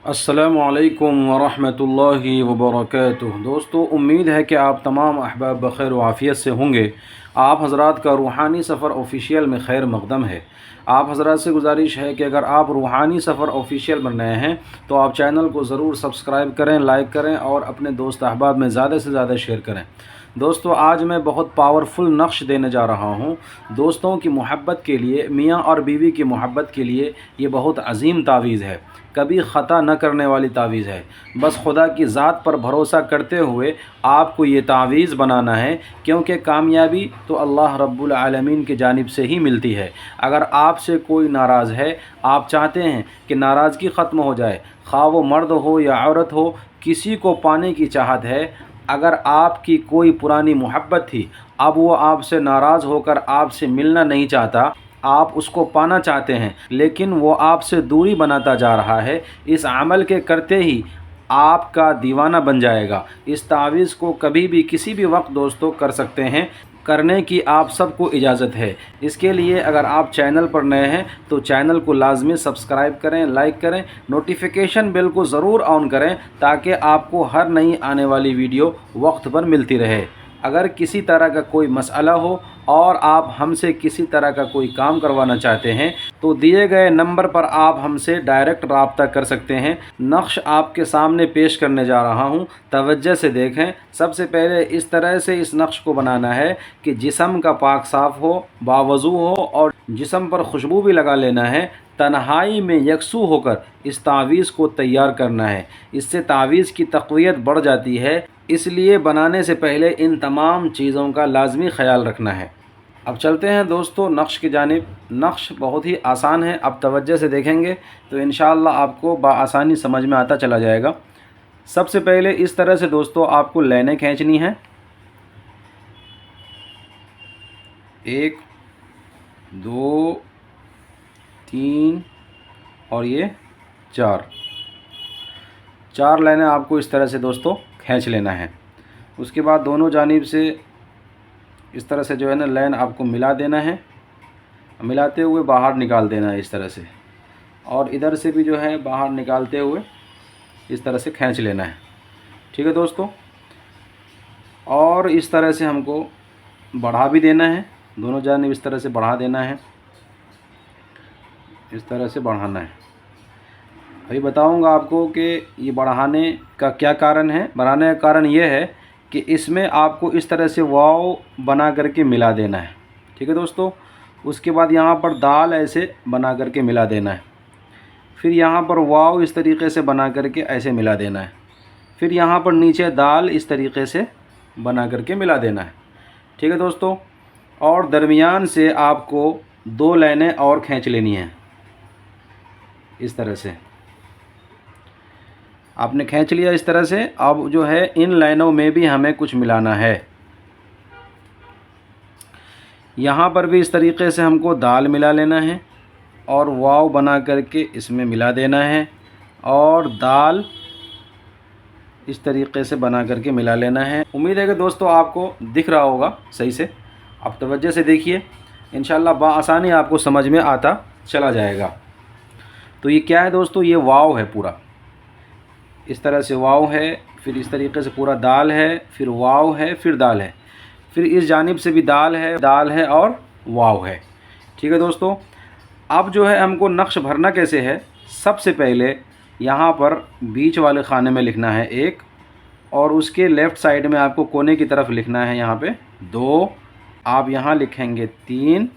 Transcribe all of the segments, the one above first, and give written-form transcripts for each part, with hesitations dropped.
अस्सलामु अलैकुम वरहमतुल्लाहि वबरकातुह। दोस्तों, उम्मीद है कि आप तमाम अहबाब बख़ैर व आफ़ियत से होंगे। आप हज़रात का रूहानी सफ़र ऑफ़िशियल में खैर मक़दम है। आप हज़रात से गुजारिश है कि अगर आप रूहानी सफ़र ऑफ़िशियल बन रहे हैं तो आप चैनल को ज़रूर सब्सक्राइब करें, लाइक करें और अपने दोस्त अहबाब में ज़्यादा से ज़्यादा शेयर करें। दोस्तों, आज मैं बहुत पावरफुल नक्श देने जा रहा हूँ। दोस्तों की मोहब्बत के लिए, मियाँ और बीवी की मोहब्बत के लिए ये बहुत अजीम तावीज़ है। कभी ख़ता न करने वाली तावीज़ है। बस खुदा की ज़ात पर भरोसा करते हुए आपको ये तावीज़ बनाना है, क्योंकि कामयाबी तो अल्लाह रब्बुल आलमीन की जानिब से ही मिलती है। अगर आपसे कोई नाराज़ है, आप चाहते हैं कि नाराज़गी ख़त्म हो जाए, ख़्वाह वो मर्द हो या औरत हो, किसी को पाने की चाहत है। अगर आपकी कोई पुरानी मोहब्बत थी, अब वो आपसे नाराज़ होकर आपसे मिलना नहीं चाहता, आप उसको पाना चाहते हैं लेकिन वो आपसे दूरी बनाता जा रहा है, इस अमल के करते ही आपका दीवाना बन जाएगा। इस तावीज़ को कभी भी किसी भी वक्त दोस्तों कर सकते हैं, करने की आप सबको इजाज़त है। इसके लिए अगर आप चैनल पर नए हैं तो चैनल को लाजमी सब्सक्राइब करें, लाइक करें, नोटिफिकेशन बेल को ज़रूर ऑन करें ताकि आपको हर नई आने वाली वीडियो वक्त पर मिलती रहे। अगर किसी तरह का कोई मसला हो और आप हमसे किसी तरह का कोई काम करवाना चाहते हैं तो दिए गए नंबर पर आप हमसे डायरेक्ट रब्ता कर सकते हैं। नक्श आपके सामने पेश करने जा रहा हूं, तवज्जो से देखें। सबसे पहले इस तरह से इस नक्श को बनाना है कि जिस्म का पाक साफ़ हो, बावज़ू हो और जिस्म पर खुशबू भी लगा लेना है। तन्हाई में यकसू होकर इस तावीज़ को तैयार करना है। इससे तावीज़ की तक़वियत बढ़ जाती है, इसलिए बनाने से पहले इन तमाम चीज़ों का लाजमी ख़याल रखना है। अब चलते हैं दोस्तों नक्श की जानिब। नक्श बहुत ही आसान है, अब तवज्जो से देखेंगे तो इंशाअल्लाह आपको बआसानी समझ में आता चला जाएगा। सबसे पहले इस तरह से दोस्तों आपको लाइनें खींचनी हैं, 1 2 3 और ये 4 लाइनें आपको इस तरह से दोस्तों खींच लेना है। उसके बाद दोनों जानिब से इस तरह से जो है ना लाइन आपको मिला देना है, मिलाते हुए बाहर निकाल देना है इस तरह से, और इधर से भी जो है बाहर निकालते हुए इस तरह से खींच लेना है। ठीक है दोस्तों, और इस तरह से हमको बढ़ा भी देना है, दोनों जानिब इस तरह से बढ़ा देना है, इस तरह से बढ़ाना है। अभी बताऊंगा आपको कि ये बढ़ाने का क्या कारण है। बढ़ाने का कारण ये है कि इसमें आपको इस तरह से वाव बना करके मिला देना है। ठीक है दोस्तों, उसके बाद यहाँ पर दाल ऐसे बना करके मिला देना है, फिर यहाँ पर वाव इस तरीक़े से बना करके ऐसे मिला देना है, फिर यहाँ पर नीचे दाल इस तरीक़े से बना करके मिला देना है। ठीक है दोस्तों, और दरमियान से आपको 2 लाइनें और खींच लेनी हैं। इस तरह से आपने खींच लिया इस तरह से। अब जो है इन लाइनों में भी हमें कुछ मिलाना है। यहाँ पर भी इस तरीक़े से हमको दाल मिला लेना है और वाव बना करके इसमें मिला देना है, और दाल इस तरीक़े से बना करके मिला लेना है। उम्मीद है कि दोस्तों आपको दिख रहा होगा सही से। आप तवज्जो से देखिए, इंशाअल्लाह बआसानी आपको समझ में आता चला जाएगा। तो ये क्या है दोस्तों, ये वाव है पूरा, इस तरह से वाव है, फिर इस तरीक़े से पूरा दाल है, फिर वाव है, फिर दाल है, फिर इस जानिब से भी दाल है और वाव है। ठीक है दोस्तों, अब जो है हमको नक्श भरना कैसे है। सबसे पहले यहाँ पर बीच वाले खाने में लिखना है 1, और उसके लेफ़्ट साइड में आपको कोने की तरफ लिखना है यहाँ पे 2, आप यहाँ लिखेंगे 3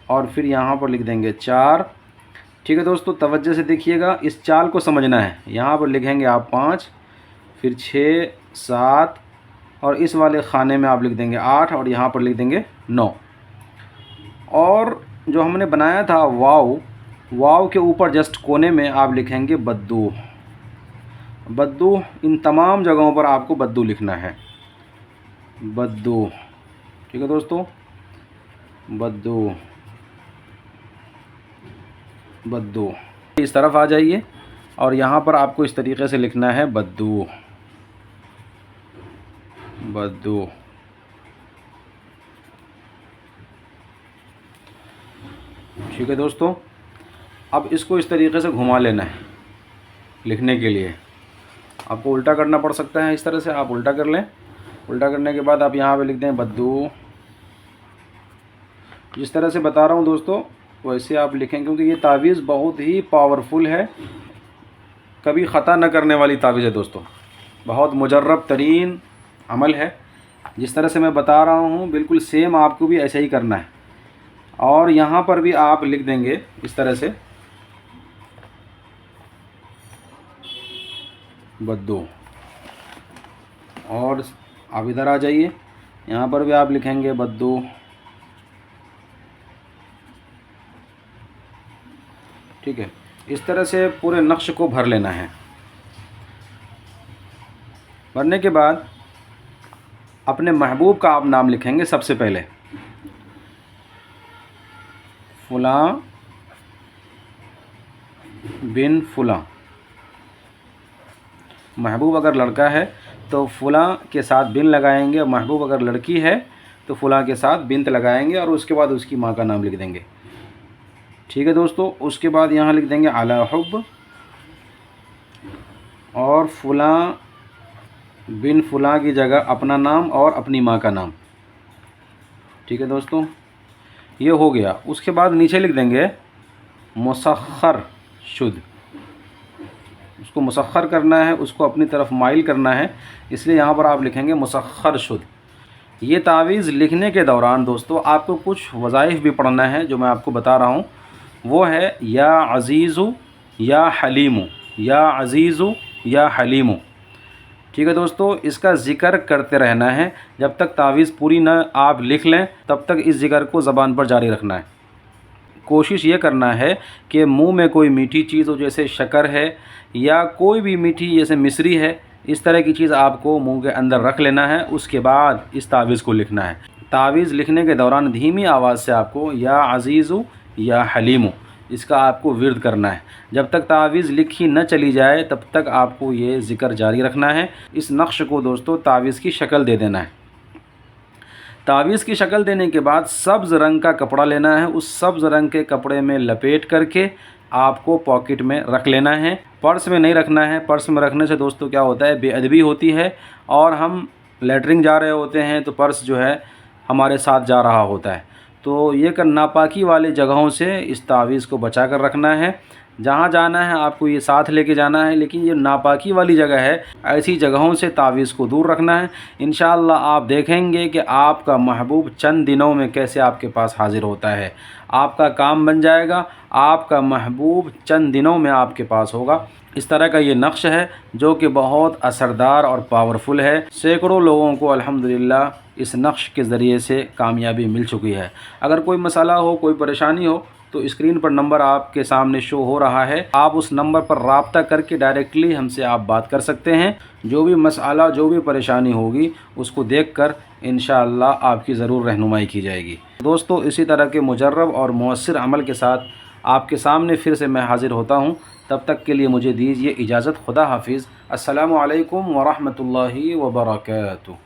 और फिर यहाँ पर लिख देंगे 4। ठीक है दोस्तों, तवज्जो से देखिएगा, इस चाल को समझना है। यहाँ पर लिखेंगे आप 5, फिर 6, 7 और इस वाले खाने में आप लिख देंगे 8 और यहाँ पर लिख देंगे 9। और जो हमने बनाया था वाव के ऊपर जस्ट कोने में आप लिखेंगे बद्दू। इन तमाम जगहों पर आपको बद्दू लिखना है, बद्दू। ठीक है दोस्तों, बद्दू। इस तरफ आ जाइए और यहाँ पर आपको इस तरीक़े से लिखना है बद्दू। ठीक है दोस्तों, अब इसको इस तरीक़े से घुमा लेना है। लिखने के लिए आपको उल्टा करना पड़ सकता है। इस तरह से आप उल्टा कर लें। उल्टा करने के बाद आप यहाँ पे लिख दें बद्दू। जिस तरह से बता रहा हूँ दोस्तों वैसे आप लिखें, क्योंकि ये तावीज़ बहुत ही पावरफुल है, कभी ख़ता न करने वाली तावीज़ है दोस्तों। बहुत मुजर्रब तरीन अमल है। जिस तरह से मैं बता रहा हूँ बिल्कुल सेम आपको भी ऐसे ही करना है। और यहाँ पर भी आप लिख देंगे इस तरह से बद्दू। और आप इधर आ जाइए, यहाँ पर भी आप लिखेंगे बद्दू। ठीक है, इस तरह से पूरे नक्श को भर लेना है। भरने के बाद अपने महबूब का आप नाम लिखेंगे। सबसे पहले फ़ुलां बिन फ़ुलां। महबूब अगर लड़का है तो फ़ुलां के साथ बिन लगाएंगे, और महबूब अगर लड़की है तो फ़ुलां के साथ बिन्त लगाएंगे, और उसके बाद उसकी माँ का नाम लिख देंगे। ठीक है दोस्तों। उसके बाद यहाँ लिख देंगे अला हुब्ब, और फ़ुलां बिन फ़ुलां की जगह अपना नाम और अपनी माँ का नाम। ठीक है दोस्तों, ये हो गया। उसके बाद नीचे लिख देंगे मुसख्खर शुद्ध। उसको मुसख्खर करना है, उसको अपनी तरफ माइल करना है, इसलिए यहाँ पर आप लिखेंगे मुसख्खर शुद्ध। ये तावीज़ लिखने के दौरान दोस्तों आपको कुछ वज़ाइफ भी पढ़ना है, जो मैं आपको बता रहा हूँ। वो है या अज़ीज़ु या हलीमु, या अज़ीज़ु या हलीमु। ठीक है दोस्तों, इसका ज़िक्र करते रहना है जब तक तावीज़ पूरी ना आप लिख लें, तब तक इस ज़िक्र को ज़बान पर जारी रखना है। कोशिश ये करना है कि मुंह में कोई मीठी चीज़ हो, जैसे शक्कर है या कोई भी मीठी जैसे मिश्री है, इस तरह की चीज़ आपको मुंह के अंदर रख लेना है। उसके बाद इस तावीज़ को लिखना है। तावीज़ लिखने के दौरान धीमी आवाज़ से आपको या अज़ीज़ु या हलीमु इसका आपको विर्द करना है। जब तक तावीज़ लिखी न चली जाए तब तक आपको ये ज़िक्र जारी रखना है। इस नक्श को दोस्तों तावीज़ की शक्ल दे देना है। तावीज़ की शक्ल देने के बाद सब्ज़ रंग का कपड़ा लेना है। उस सब्ज़ रंग के कपड़े में लपेट करके आपको पॉकेट में रख लेना है। पर्स में नहीं रखना है। पर्स में रखने से दोस्तों क्या होता है, बेअदबी होती है, और हम लेटरिन जा रहे होते हैं तो पर्स जो है हमारे साथ जा रहा होता है। तो ये कर नापाकी वाली जगहों से इस तावीज़ को बचा कर रखना है। जहाँ जाना है आपको ये साथ लेके जाना है, लेकिन ये नापाकी वाली जगह है, ऐसी जगहों से तावीज़ को दूर रखना है। इंशाअल्लाह आप देखेंगे कि आपका महबूब चंद दिनों में कैसे आपके पास हाज़िर होता है। आपका काम बन जाएगा, आपका महबूब चंद दिनों में आपके पास होगा। इस तरह का ये नक्श है जो कि बहुत असरदार और पावरफुल है। सैकड़ों लोगों को अल्हम्दुलिल्लाह इस नक्श के ज़रिए से कामयाबी मिल चुकी है। अगर कोई मसला हो, कोई परेशानी हो, तो स्क्रीन पर नंबर आपके सामने शो हो रहा है। आप उस नंबर पर राब्ता करके डायरेक्टली हमसे आप बात कर सकते हैं। जो भी मसला, जो भी परेशानी होगी उसको देखकर इंशाअल्लाह आपकी ज़रूर रहनुमाई की जाएगी। दोस्तों, इसी तरह के मुजर्रब और मुअस्सिर अमल के साथ आपके सामने फिर से मैं हाज़िर होता हूँ। तब तक के लिए मुझे दीजिए इजाज़त। खुदा हाफिज़। अस्सलामु अलैकुम व रहमतुल्लाहि व बरकातुहू।